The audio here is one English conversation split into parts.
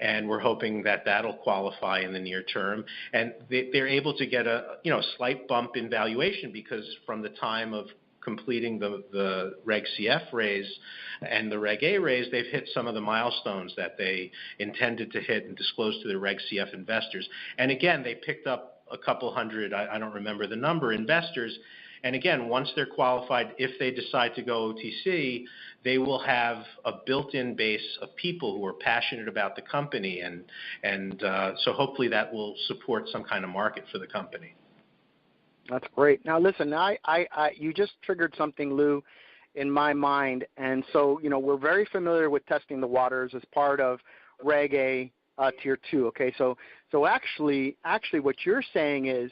and we're hoping that that'll qualify in the near term. And they're able to get a slight bump in valuation because from the time of completing the Reg.CF raise and the Reg.A raise, they've hit some of the milestones that they intended to hit and disclose to the Reg.CF investors. And again, they picked up a couple hundred, I don't remember the number, investors. And again, once they're qualified, if they decide to go OTC, they will have a built-in base of people who are passionate about the company. And so hopefully that will support some kind of market for the company. That's great. Now, listen, you just triggered something, Lou, in my mind. And so, we're very familiar with testing the waters as part of Reg.A Tier 2. Okay, so actually, what you're saying is,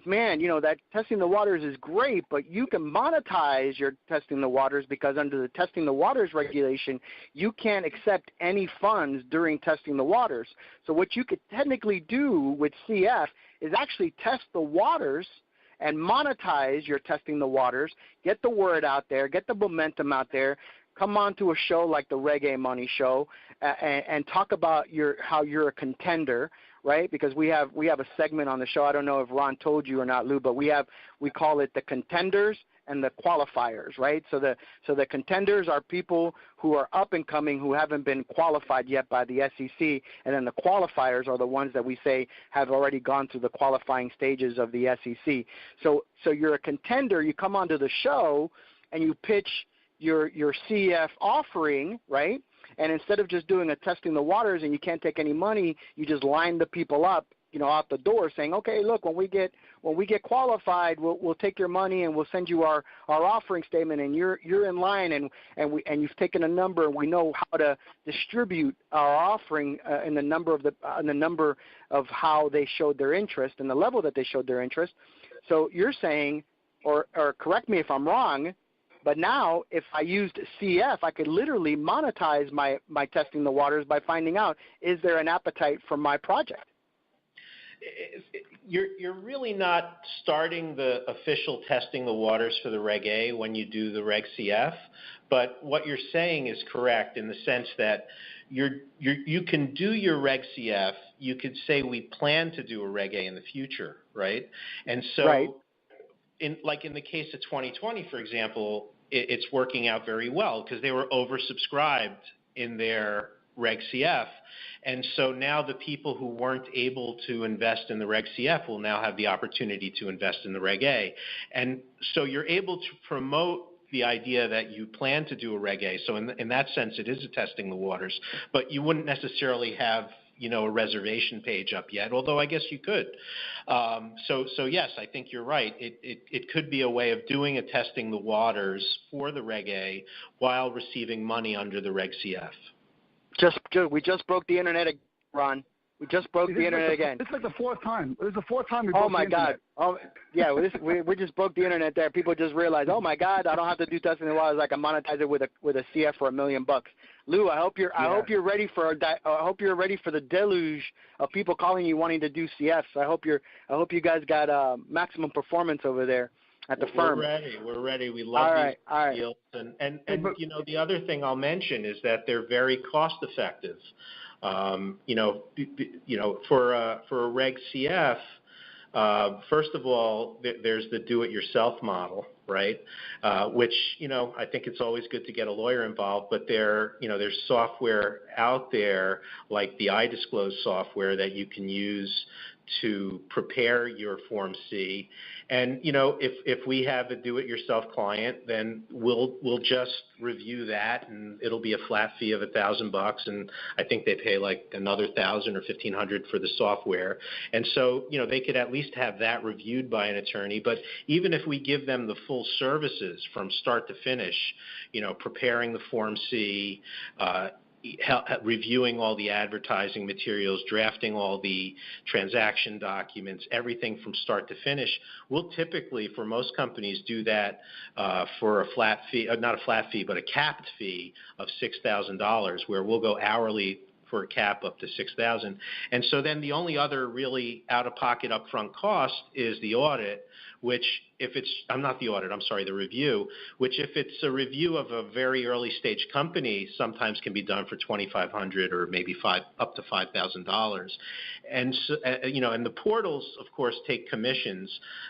man, that testing the waters is great, but you can monetize your testing the waters because under the testing the waters regulation, you can't accept any funds during testing the waters. So what you could technically do with CF is actually test the waters and monetize your testing the waters, get the word out there, get the momentum out there, come on to a show like the Reg.A Money Show and talk about how you're a contender, right? Because we have a segment on the show. I don't know if Ron told you or not, Lou, but we call it the contenders and the qualifiers, right? So the contenders are people who are up and coming who haven't been qualified yet by the SEC, and then the qualifiers are the ones that we say have already gone through the qualifying stages of the SEC. So you're a contender. You come onto the show and you pitch your CF offering, right? And instead of just doing a testing the waters and you can't take any money, you just line the people up, out the door saying, okay, look, when we get qualified, we'll take your money and we'll send you our offering statement, and you're in line, and you've taken a number, and we know how to distribute our offering in the number of how they showed their interest and the level that they showed their interest. So you're saying, or correct me if I'm wrong, but now if I used CF, I could literally monetize my testing the waters by finding out, is there an appetite for my project? You're really not starting the official testing the waters for the Reg.A when you do the Reg.CF, but what you're saying is correct in the sense that you can do your Reg.CF. You could say we plan to do a Reg.A in the future, right? And so, right. in the case of 2020, for example, it's working out very well because they were oversubscribed in their Reg.CF. And so now the people who weren't able to invest in the Reg.CF will now have the opportunity to invest in the Reg.A. And so you're able to promote the idea that you plan to do a Reg.A. So in that sense, it is a testing the waters. But you wouldn't necessarily have a reservation page up yet, although I guess you could. So yes, I think you're right. It could be a way of doing a testing the waters for the Reg.A while receiving money under the Reg.CF. We just broke the internet again, Ron. We just broke the internet again. It's like the fourth time. It was the fourth time we broke the internet. Oh, my God. Oh, yeah, we just broke the internet there. People just realized, oh, my God, I don't have to do testing the waters. I can monetize it with a CF for $1 million. Lou, I hope you're ready for the deluge of people calling you wanting to do CFs. I hope you guys got maximum performance over there at the firm. We're ready. We love these deals. And the other thing I'll mention is that they're very cost effective. For a Reg.CF, first first of all, there's the do-it-yourself model, right? Which, I think it's always good to get a lawyer involved, but there's software out there like the iDisclose software that you can use to prepare your Form C. And, if we have a do-it-yourself client, then we'll just review that, and it'll be a flat fee of $1,000, and I think they pay like another $1,000 or $1,500 for the software. And so, they could at least have that reviewed by an attorney. But even if we give them the full services from start to finish, preparing the Form C, reviewing all the advertising materials, drafting all the transaction documents, everything from start to finish. We'll typically, for most companies, do that for a flat fee, not a flat fee, but a capped fee of $6,000, where we'll go hourly for a cap up to $6,000. And so then the only other really out-of-pocket upfront cost is the audit, which I'm not the audit, I'm sorry, the review, which if it's a review of a very early stage company, sometimes can be done for $2,500 or maybe up to $5,000. And so, and the portals, of course, take commissions,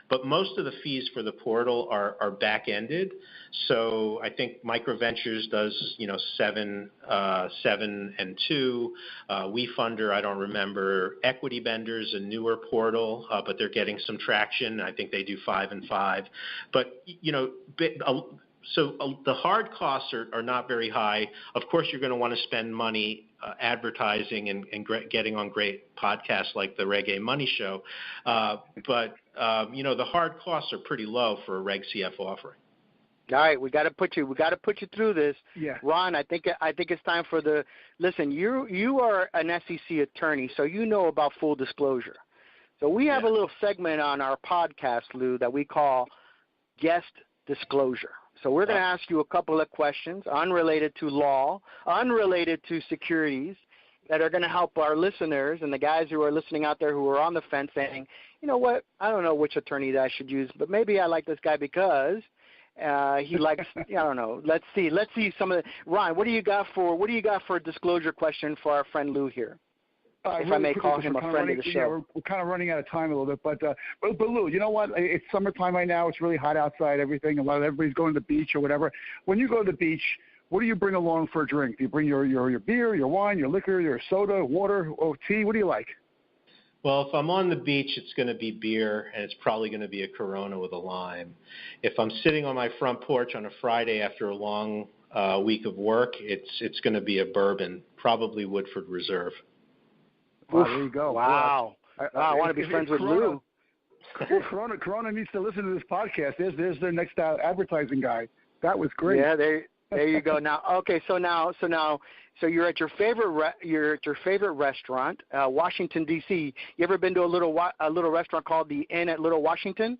but most of the fees for the portal are back-ended. So I think MicroVentures does, 7 and 2. WeFunder, I don't remember. Equity Bender's a newer portal, but they're getting some traction. I think they do 5 and 5. But, so the hard costs are not very high. Of course, you're going to want to spend money advertising and getting on great podcasts like the Reg.A Money Show. But the hard costs are pretty low for a Reg.CF offering. All right, we got to put you through this. Yeah. Ron, I think it's time for listen, you are an SEC attorney, so you know about full disclosure. So we have a little segment on our podcast, Lou, that we call guest disclosure. So we're going to ask you a couple of questions unrelated to law, unrelated to securities, that are going to help our listeners and the guys who are listening out there who are on the fence saying, you know what, I don't know which attorney that I should use, but maybe I like this guy because he likes, I don't know. Let's see some of the, Ron, what do you got for a disclosure question for our friend Lou here? If I may call him a friend of the show. Yeah, we're kind of running out of time a little bit, but Lou, you know what? It's summertime right now. It's really hot outside. Everything. Everybody's going to the beach or whatever. When you go to the beach, what do you bring along for a drink? Do you bring your beer, your wine, your liquor, your soda, water, or tea? What do you like? Well, if I'm on the beach, it's going to be beer, and it's probably going to be a Corona with a lime. If I'm sitting on my front porch on a Friday after a long week of work, it's going to be a bourbon, probably Woodford Reserve. Wow, there you go. Wow. I want to be friends with Lou. Corona needs to listen to this podcast. There's their next advertising guy. That was great. Yeah, there you go. Now, okay, so you're at your favorite restaurant, Washington D.C. You ever been to a little restaurant called the Inn at Little Washington?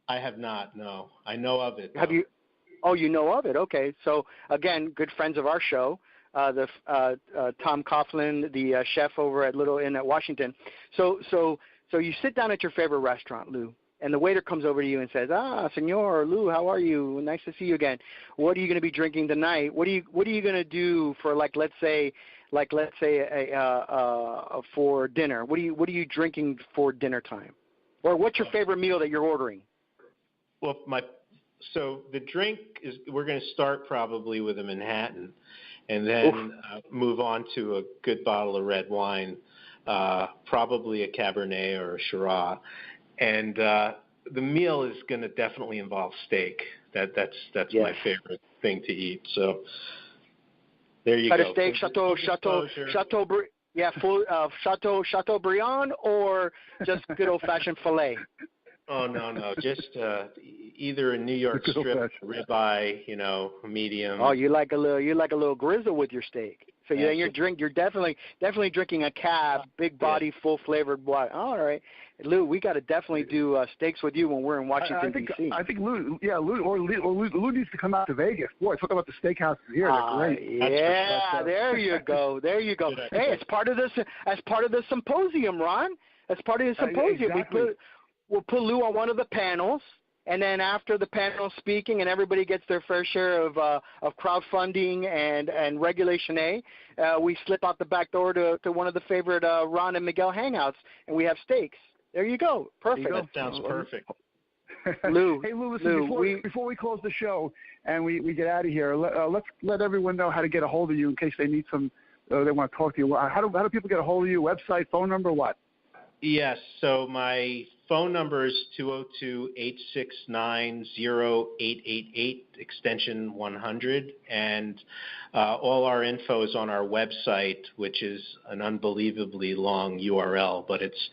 I have not. No, I know of it. Have you? Oh, you know of it. Okay. So again, good friends of our show. Tom Coughlin, the chef over at Little Inn at Washington. So you sit down at your favorite restaurant, Lou, and the waiter comes over to you and says, Senor Lou, how are you? Nice to see you again. What are you going to be drinking tonight? What are you going to do for let's say for dinner? What are you drinking for dinner time? Or what's your favorite meal that you're ordering? Well, so the drink is, we're going to start probably with a Manhattan, and then move on to a good bottle of red wine, probably a Cabernet or a Shiraz. And the meal is going to definitely involve steak. That's my favorite thing to eat. So there you go. Steak, Chateaubriand, or just good old-fashioned filet? Oh, no. Just either a New York strip ribeye, medium. Oh, you like a little grizzle with your steak. So you're definitely drinking a cab, big body, full flavored wine. All right, Lou, we got to definitely do steaks with you when we're in Washington D.C. I think Lou needs to come out to Vegas. Boy, talk about the steakhouses here. They're great. Yeah, there you go. Hey, it's part of the symposium, Ron. That's part of the symposium. Exactly. We'll put Lou on one of the panels, and then after the panel speaking and everybody gets their fair share of crowdfunding and Regulation A, we slip out the back door to one of the favorite Ron and Miguel hangouts, and we have steaks. There you go. Perfect. That sounds perfect. Lou, hey, Lou, listen, before we close the show and we get out of here, let's let everyone know how to get a hold of you in case they need they want to talk to you. How do people get a hold of you? Website, phone number, what? Yes, so my phone number is 202-869-0888, extension 100, and all our info is on our website, which is an unbelievably long URL, but it's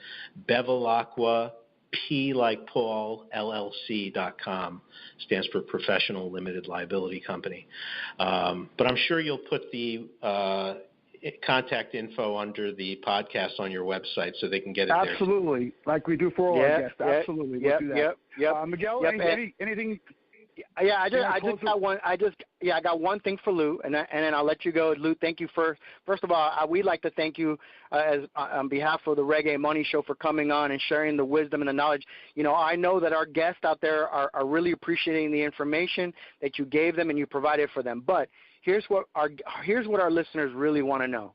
Bevilacqua, P like Paul, LLC.com. Stands for Professional Limited Liability Company. But I'm sure you'll put the contact info under the podcast on your website so they can get it there. Absolutely, like we do for all our guests. Absolutely, we'll do that. Yep. Miguel, anything? Yeah, I got one thing for Lou, and then I'll let you go. Lou, thank you first of all. We'd like to thank you on behalf of the Reg.A Money Show for coming on and sharing the wisdom and the knowledge. You know, I know that our guests out there are really appreciating the information that you gave them and you provided for them. But here's what our listeners really want to know.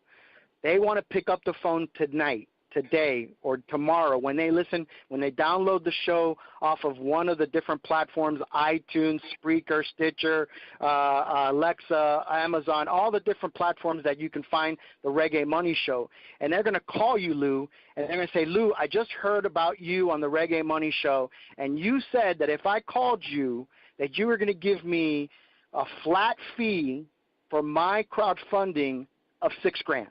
They want to pick up the phone tonight, today, or tomorrow when they download the show off of one of the different platforms, iTunes, Spreaker, Stitcher, Alexa, Amazon, all the different platforms that you can find the Reg.A Money Show. And they're going to call you, Lou, and they're going to say, Lou, I just heard about you on the Reg.A Money Show, and you said that if I called you, that you were going to give me a flat fee for my crowdfunding of $6,000.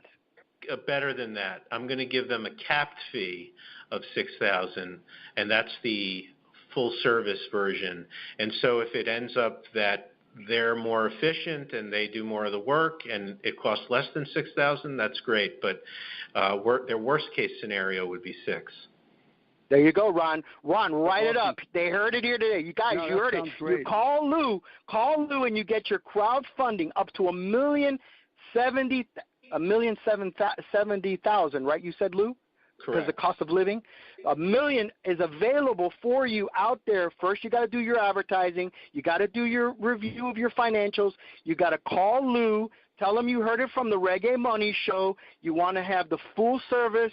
Better than that. I'm going to give them a capped fee of $6,000, and that's the full service version. And so if it ends up that they're more efficient and they do more of the work and it costs less than $6,000, that's great. But their worst case scenario would be $6,000. There you go, Ron. Ron, write it up. They heard it here today. You guys, you heard it. Great. You call Lou, and you get your crowdfunding up to $1,070,000, right? You said, Lou? Correct. Because the cost of living. $1 million is available for you out there. First, you got to do your advertising. You got to do your review of your financials. You got to call Lou. Tell him you heard it from the Reg.A Money Show. You want to have the full service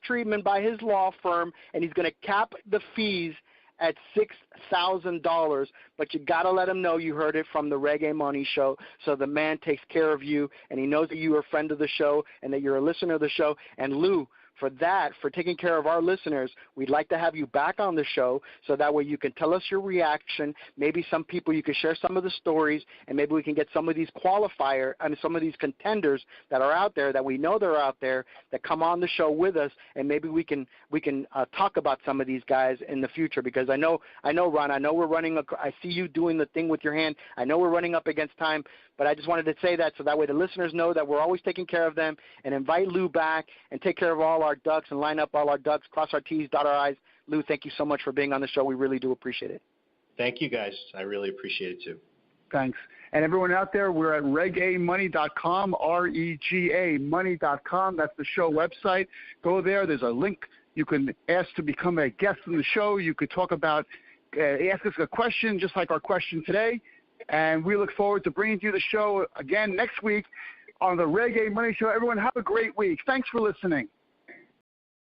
treatment by his law firm, and he's going to cap the fees at $6,000, but you got to let him know you heard it from the Reg.A Money Show, so the man takes care of you, and he knows that you are a friend of the show and that you're a listener of the show. And Lou, for taking care of our listeners, we'd like to have you back on the show so that way you can tell us your reaction. Maybe some people, you can share some of the stories, and maybe we can get some of these some of these contenders that are out there, that we know they're out there, that come on the show with us, and maybe we can talk about some of these guys in the future. Because I know, Ron, I know I see you doing the thing with your hand. I know we're running up against time, but I just wanted to say that so that way the listeners know that we're always taking care of them, and invite Lou back and take care of all our ducks and line up all our ducks, cross our T's, dot our I's. Lou, thank you so much for being on the show. We really do appreciate it. Thank you, guys. I really appreciate it, too. Thanks. And everyone out there, we're at regamoney.com, R-E-G-A money.com. That's the show website. Go there. There's a link. You can ask to become a guest on the show. You could talk about, ask us a question, just like our question today. And we look forward to bringing you the show again next week on the Reg.A Money Show. Everyone, have a great week. Thanks for listening.